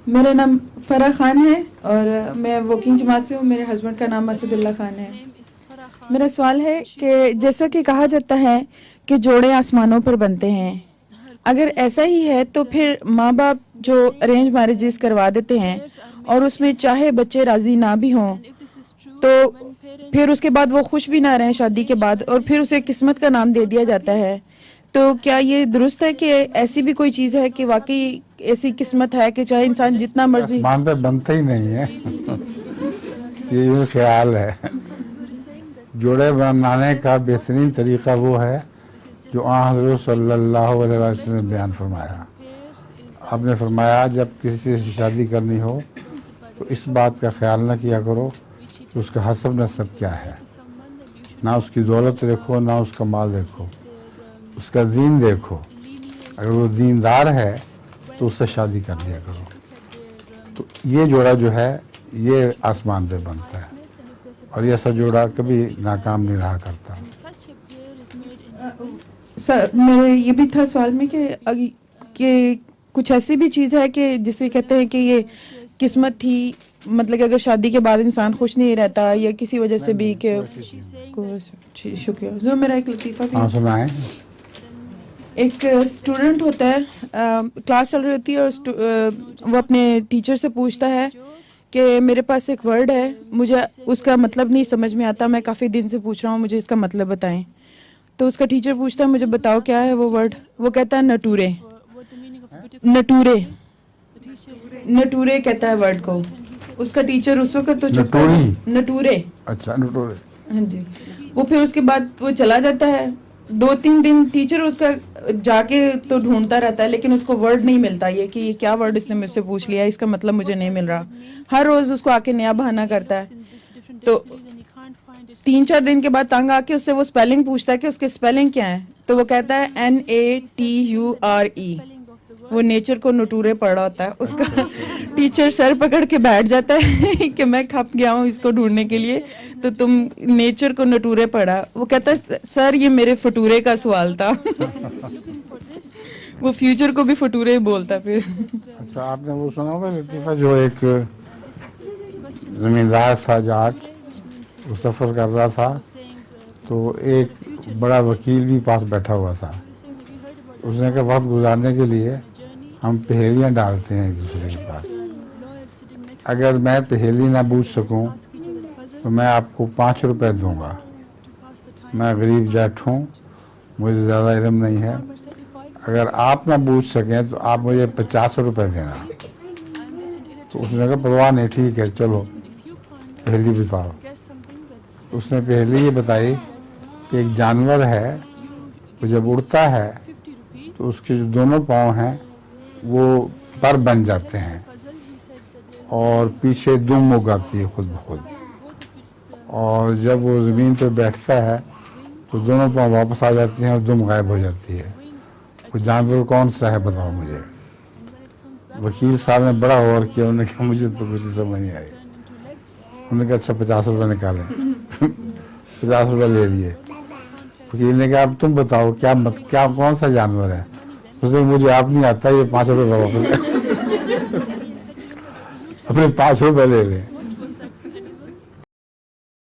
میرا نام فرح خان ہے اور میں ورکنگ جماعت سے ہوں. میرے ہسبینڈ کا نام اسد اللہ خان ہے. میرا سوال ہے کہ جیسا کہ کہا جاتا ہے کہ جوڑے آسمانوں پر بنتے ہیں، اگر ایسا ہی ہے تو پھر ماں باپ جو ارینج میرجز کروا دیتے ہیں اور اس میں چاہے بچے راضی نہ بھی ہوں تو پھر اس کے بعد وہ خوش بھی نہ رہیں شادی کے بعد اور پھر اسے قسمت کا نام دے دیا جاتا ہے، تو کیا یہ درست ہے کہ ایسی بھی کوئی چیز ہے کہ واقعی ایسی قسمت ہے کہ چاہے انسان جتنا مرضی؟ آسمان پہ بنتا ہی نہیں ہے یہ یوں خیال ہے. جوڑے بنانے کا بہترین طریقہ وہ ہے جو حضرت صلی اللہ علیہ وسلم نے بیان فرمایا. آپ نے فرمایا جب کسی سے شادی کرنی ہو تو اس بات کا خیال نہ کیا کرو کہ اس کا حسب نسب کیا ہے، نہ اس کی دولت دیکھو نہ اس کا مال دیکھو، اس کا دین دیکھو. اگر وہ دیندار ہے تو اس سے شادی کر لیا کرو. تو یہ جوڑا جو ہے یہ آسمان پہ بنتا ہے اور یہ ایسا جوڑا کبھی ناکام نہیں رہا کرتا. میرے یہ بھی تھا سوال میں کہ کچھ ایسی بھی چیز ہے کہ جسے کہتے ہیں کہ یہ قسمت تھی، مطلب کہ اگر شادی کے بعد انسان خوش نہیں رہتا یا کسی وجہ سے بھی کہ شکریہ. جو میرا ایک لطیفہ بھی ہاں سنائیں. ایک اسٹوڈنٹ ہوتا ہے، کلاس چل رہی ہوتی ہے اور وہ اپنے ٹیچر سے پوچھتا ہے کہ میرے پاس ایک ورڈ ہے، مجھے اس کا مطلب نہیں سمجھ میں آتا، میں کافی دن سے پوچھ رہا ہوں، مجھے اس کا مطلب بتائیں. تو اس کا ٹیچر پوچھتا ہے مجھے بتاؤ کیا ہے وہ ورڈ. وہ کہتا ہے نٹورے. نٹورے نٹورے کہتا ہے ورڈ کو. اس کا ٹیچر اس وقت تو چپ کر نٹوری. نٹورے. اچھا نٹورے. ہاں جی. وہ پھر اس کے بعد وہ چلا جاتا ہے. 2-3 دن ٹیچر اس کا جا کے تو ڈھونڈتا رہتا ہے لیکن اس کو ورڈ نہیں ملتا، یہ کہ یہ کیا ورڈ اس نے مجھ سے پوچھ لیا، اس کا مطلب مجھے نہیں مل رہا. ہر روز اس کو آ کے نیا بہانہ کرتا ہے. تو 3-4 دن کے بعد تنگ آ کے اس سے وہ اسپیلنگ پوچھتا ہے کہ اس کے اسپیلنگ کیا ہے. تو وہ کہتا ہے NATURE. وہ نیچر کو نٹورے پڑھ رہا ہوتا ہے. اس کا ٹیچر سر پکڑ کے بیٹھ جاتا ہے کہ میں کھپ گیا ہوں اس کو ڈھونڈنے کے لیے، تو تم نیچر کو نٹورے پڑھا. وہ کہتا ہے سر یہ میرے فٹورے کا سوال تھا. وہ فیوچر کو بھی فٹورے ہی بولتا پھر. اچھا آپ نے وہ سنا ہوگا لطیفہ جو ایک زمیندار تھا جاٹ، وہ سفر کر رہا تھا تو ایک بڑا وکیل بھی پاس بیٹھا ہوا تھا. اس نے کہا وقت گزارنے کے لیے ہم پہیلیاں ڈالتے ہیں ایک دوسرے کے پاس، اگر میں پہیلی نہ بوجھ سکوں تو میں آپ کو 5 روپے دوں گا. میں غریب جاٹ ہوں، مجھے زیادہ علم نہیں ہے، اگر آپ نہ بوجھ سکیں تو آپ مجھے 50 روپے دینا. تو اس نے کہا پرواہ نہیں، ٹھیک ہے چلو پہیلی بتاؤ. اس نے پہیلی یہ بتائی کہ ایک جانور ہے وہ جب اڑتا ہے تو اس کے جو دونوں پاؤں ہیں وہ پر بن جاتے ہیں اور پیچھے دم اگاتی ہے خود بخود، اور جب وہ زمین پہ بیٹھتا ہے تو دونوں پاؤں واپس آ جاتی ہیں اور دم غائب ہو جاتی ہے. وہ جانور کون سا ہے بتاؤ مجھے. وکیل صاحب نے بڑا غور کیا، انہوں نے کہا مجھے تو کچھ سمجھ نہیں آئی. انہوں نے کہا اچھا 50 روپے نکالیں. 50 روپے لے لیے. وکیل نے کہا اب تم بتاؤ کیا کون سا جانور ہے. اس نے مجھے آپ نہیں آتا، یہ 5 روپے واپس اپنے 5 روپے لے لیں.